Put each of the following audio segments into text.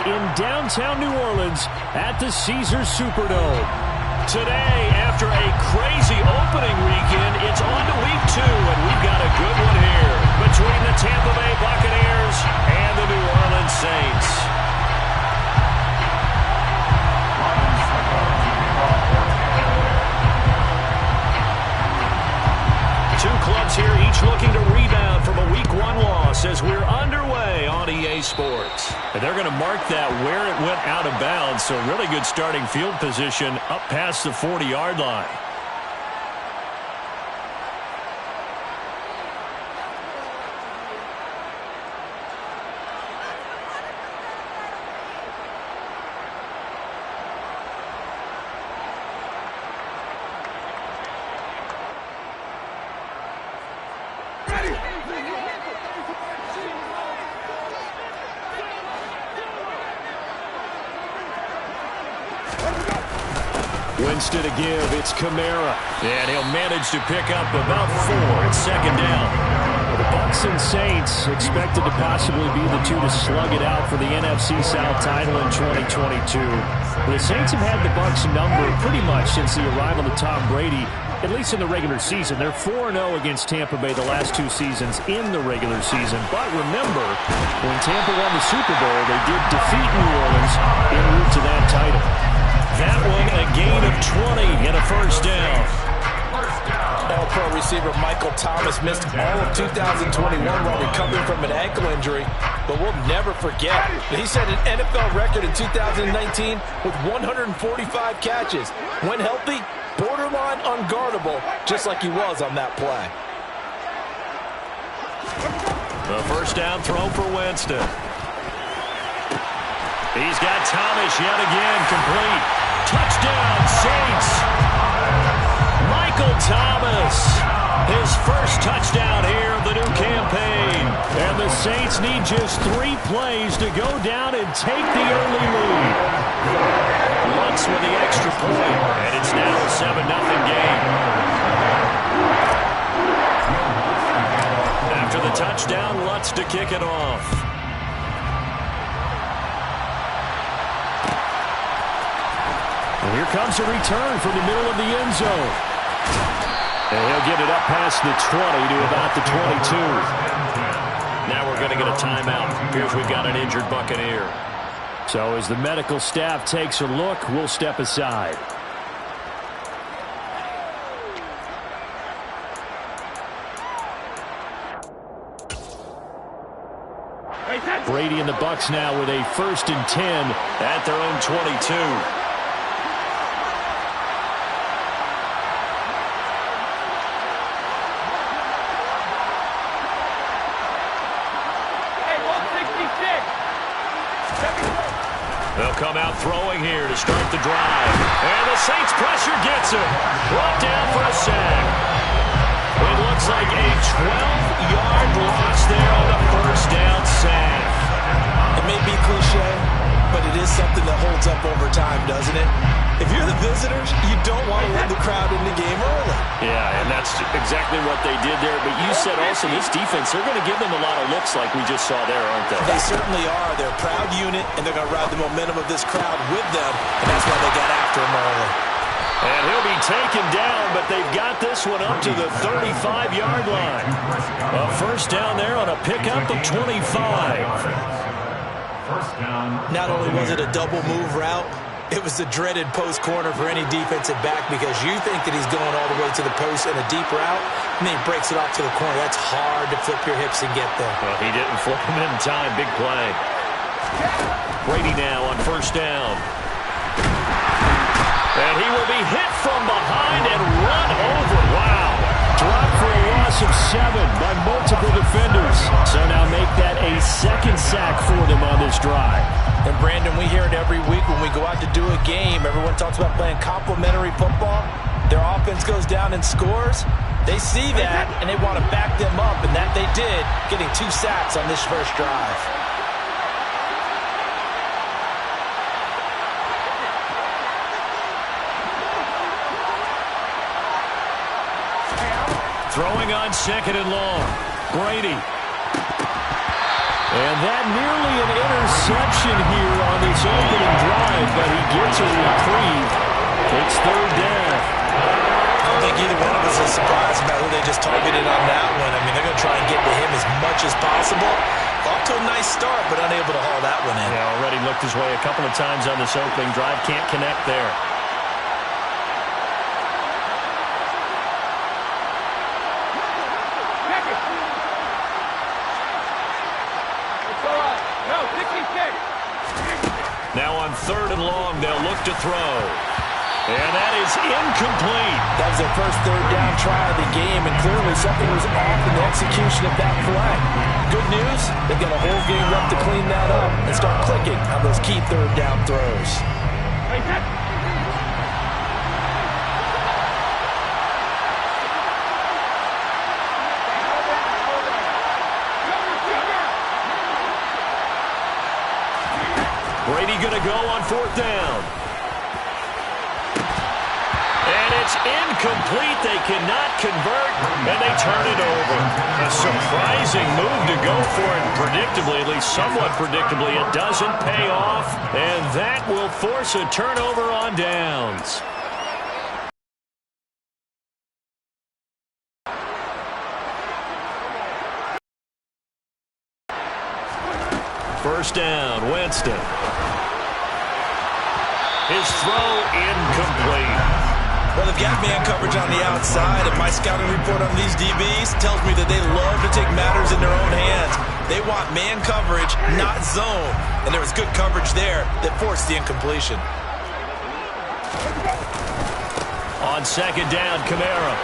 in downtown New Orleans at the Caesars Superdome. Today, after a crazy opening weekend, it's on to week 2, and we've got a good one here between the Tampa Bay Buccaneers and the New Orleans Saints. Two clubs here, each looking to rebound from a Week 1 loss as we're underway on EA Sports. And they're going to mark that where it went out of bounds, so really good starting field position up past the 40-yard line. Winston to give, it's Kamara. And he'll manage to pick up about 4. It's second down. The Bucs and Saints expected to possibly be the two to slug it out for the NFC South title in 2022. The Saints have had the Bucs number pretty much since the arrival of Tom Brady, at least in the regular season. They're 4-0 against Tampa Bay the last 2 seasons in the regular season. But remember, when Tampa won the Super Bowl, they did defeat New Orleans en route to that title. That one, a gain of 20 and a first down. All-Pro receiver Michael Thomas missed all of 2021 while recovering from an ankle injury, but we'll never forget that he set an NFL record in 2019 with 145 catches. When healthy, borderline unguardable, just like he was on that play. The first down throw for Winston. He's got Thomas yet again, complete. Touchdown, Saints. Michael Thomas, his first touchdown here of the new campaign. And the Saints need just 3 plays to go down and take the early lead. Lutz with the extra point, and it's now a 7-0 game. After the touchdown, Lutz to kick it off. And here comes a return from the middle of the end zone. And he'll get it up past the 20 to about the 22. Now we're going to get a timeout. Here's we've got an injured Buccaneer. So as the medical staff takes a look, we'll step aside. Brady and the Bucs now with a 1st and 10 at their own 22. They'll come out throwing here to start the drive. And the Saints pressure gets him. Brought down for a sack. It looks like a 12-yard loss there on the first down sack. It may be cliche, but it is something that holds up over time, doesn't it? If you're the visitors, you don't want to let the crowd in the game early. Yeah, and that's exactly what they did there. But you said also this defense, they're going to give them a lot of looks like we just saw there, aren't they? They certainly are. They're a proud unit, and they're going to ride the momentum of this crowd with them, and that's why they got after him early. And he'll be taken down, but they've got this one up to the 35-yard line. A first down there on a pickup of 25. Not only was it a double move route, it was the dreaded post corner for any defensive back because you think that he's going all the way to the post in a deep route, and then he breaks it off to the corner. That's hard to flip your hips and get there. Well, he didn't flip him in time. Big play. Brady now on first down. And he will be hit from behind and run over. Wow. Dropped for a loss of 7 by multiple defenders. So now make that a 2nd sack for them on this drive. And Brandon, we hear it every week when we go out to do a game. Everyone talks about playing complementary football. Their offense goes down and scores. They see that, and they want to back them up, and that they did, getting 2 sacks on this first drive. Throwing on 2nd and long. Brady. And that nearly an interception here on gets a reprieve. It's third down. I don't think either one of us is surprised about who they just targeted on that one. I mean, they're going to try and get to him as much as possible. Off to a nice start, but unable to haul that one in. Yeah, already looked his way a couple of times on this opening drive. Can't connect there. Now on third and long, they'll look to throw. And that is incomplete. That was their first third down try of the game, and clearly something was off in the execution of that play. Good news, they've got a whole game left to clean that up and start clicking on those key third down throws. Brady going to go on fourth down. And it's incomplete. They cannot convert, and they turn it over. A surprising move to go for it. Predictably, at least somewhat predictably, it doesn't pay off, and that will force a turnover on downs. First down, Winston. His throw incomplete. Well, they've got man coverage on the outside, and my scouting report on these DBs tells me that they love to take matters in their own hands. They want man coverage, not zone. And there was good coverage there that forced the incompletion. On second down, Kamara.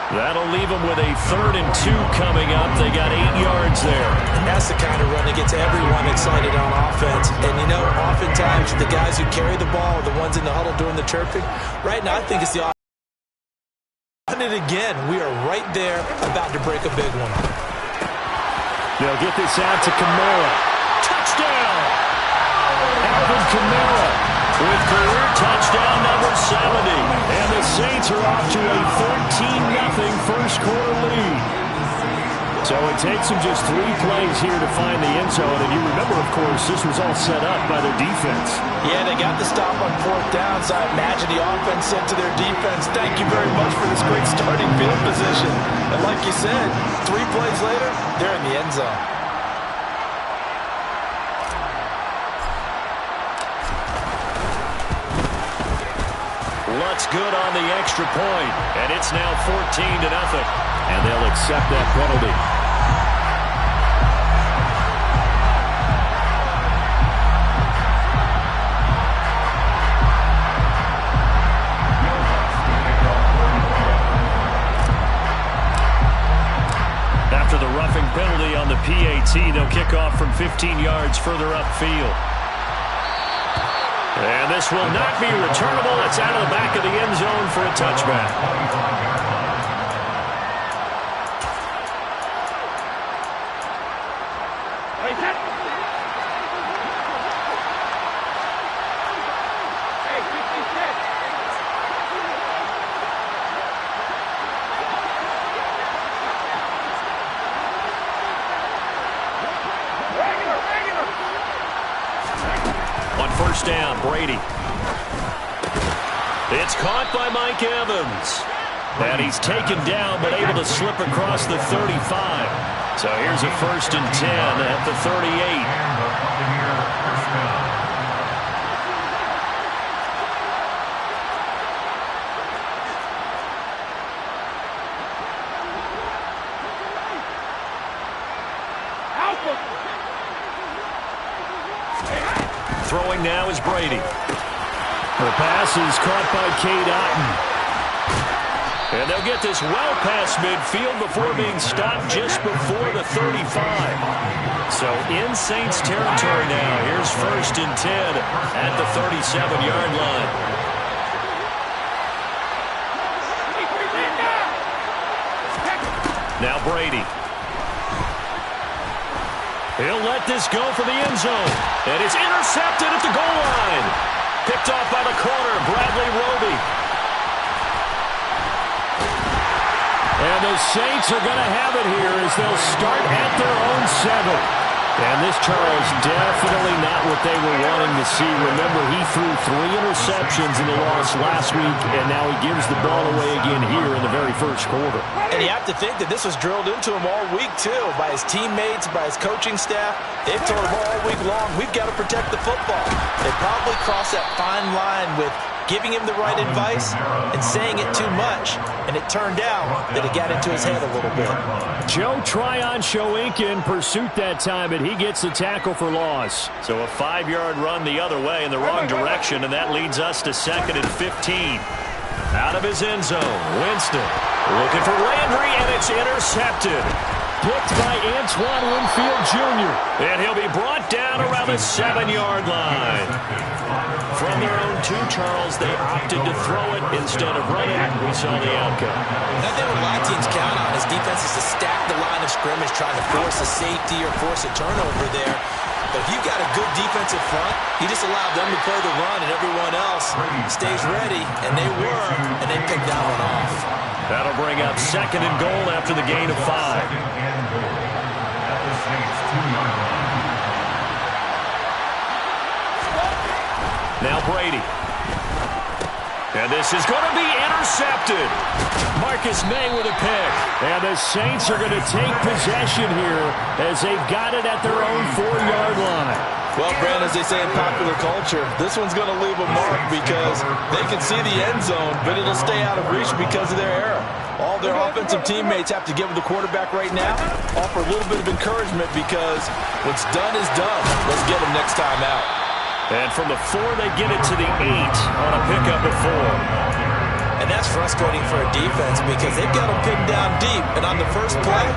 That'll leave them with a 3rd and 2 coming up. They got 8 yards there. And that's the kind of run that gets everyone excited on offense. And, you know, oftentimes the guys who carry the ball are the ones in the huddle doing the chirping. Right now, I think it's the offense. And again, we are right there about to break a big one. They'll get this out to Kamara. Touchdown! Alvin Kamara with career touchdown number 70. And the Saints are off to a 13-0 first quarter lead. So it takes them just 3 plays here to find the end zone. And you remember, of course, this was all set up by their defense. Yeah, they got the stop on fourth down, so I imagine the offense said to their defense, thank you very much for this great starting field position. And like you said, 3 plays later, they're in the end zone. Lutz good on the extra point, and it's now 14-0. And they'll accept that penalty. After the roughing penalty on the PAT, they'll kick off from 15 yards further upfield. And this will not be returnable. It's out of the back of the end zone for a touchback. First down, Brady. It's caught by Mike Evans. And he's taken down, but able to slip across the 35. So here's a 1st and 10 at the 38. Throwing now is Brady. The pass is caught by Cade Otton. And they'll get this well past midfield before being stopped just before the 35. So in Saints territory now. Here's 1st and 10 at the 37-yard line. Now Brady. He'll let this go for the end zone. And it's intercepted at the goal line. Picked off by the corner, Bradley Roby. And the Saints are going to have it here as they'll start at their own 7. And this, Charles, definitely not what they were wanting to see. Remember, he threw 3 interceptions in the loss last week, and now he gives the ball away again here in the very first quarter. And you have to think that this was drilled into him all week, too, by his teammates, by his coaching staff. They've told him all week long, we've got to protect the football. They probably crossed that fine line with giving him the right advice and saying it too much, and it turned out that it got into his head a little bit. Joe Tryon-Shoyinka in pursuit that time, and he gets the tackle for loss. So a 5-yard run the other way in the wrong direction, and that leads us to 2nd and 15. Out of his end zone, Winston looking for Landry, and it's intercepted. Picked by Antoine Winfield Jr. And he'll be brought down around the 7-yard line. From their own 2, Charles, they opted to throw it instead of run it. We saw the outcome. That thing what a lot of teams count on is defenses to stack the line of scrimmage, trying to force a safety or force a turnover there. But if you've got a good defensive front, you just allow them to play the run and everyone else stays ready, and they were, and they picked that one off. That'll bring up 2nd and goal after the gain of 5. Now Brady. And this is going to be intercepted. Marcus May with a pick. And the Saints are going to take possession here as they've got it at their own 4-yard line. Well, Brand, as they say in popular culture, this one's going to leave a mark because they can see the end zone, but it'll stay out of reach because of their error. All their offensive teammates have to give the quarterback right now, offer a little bit of encouragement because what's done is done. Let's get them next time out. And from the 4, they get it to the 8 on a pickup at 4. And that's frustrating for a defense because they've got them pinned down deep, and on the first play,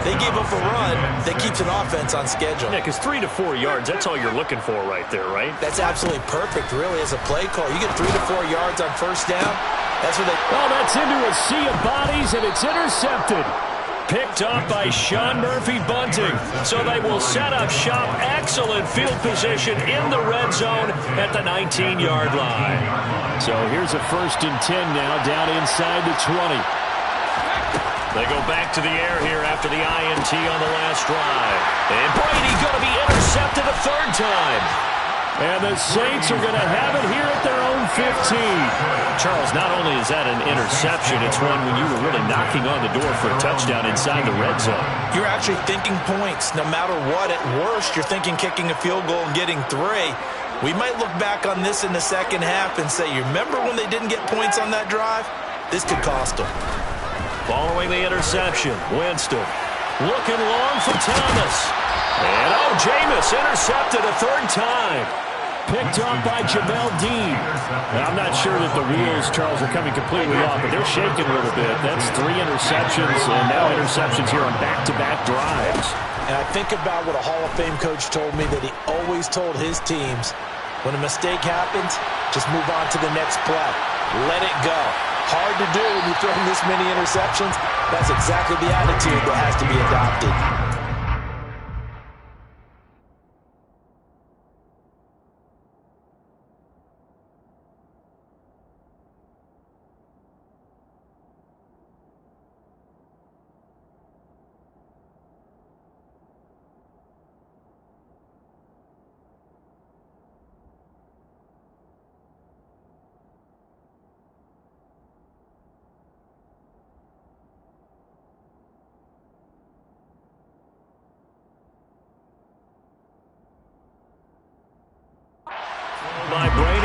they gave up a run that keeps an offense on schedule. Yeah, because 3 to 4 yards, that's all you're looking for right there, right? That's absolutely perfect, really, as a play call. You get 3 to 4 yards on first down, that's what they... Oh, that's into a sea of bodies, and it's intercepted. Picked off by Sean Murphy-Bunting. So they will set up shop. Excellent field position in the red zone at the 19-yard line. So here's a 1st and 10 now, down inside the 20. They go back to the air here after the INT on the last drive. And Brady going to be intercepted a 3rd time. And the Saints are going to have it here at their own 15. Charles, not only is that an interception, it's one when you were really knocking on the door for a touchdown inside the red zone. You're actually thinking points. No matter what, at worst, you're thinking kicking a field goal and getting 3. We might look back on this in the second half and say, you remember when they didn't get points on that drive? This could cost them. Following the interception, Winston looking long for Thomas. And, oh, Jameis intercepted a 3rd time. Picked off by Jamel Dean. I'm not sure that the wheels, Charles, are coming completely off, but they're shaking a little bit. That's 3 interceptions, and now interceptions here on back-to-back drives. And I think about what a Hall of Fame coach told me that he always told his teams, when a mistake happens, just move on to the next play. Let it go. Hard to do when you're throwing this many interceptions. That's exactly the attitude that has to be adopted. By Brady.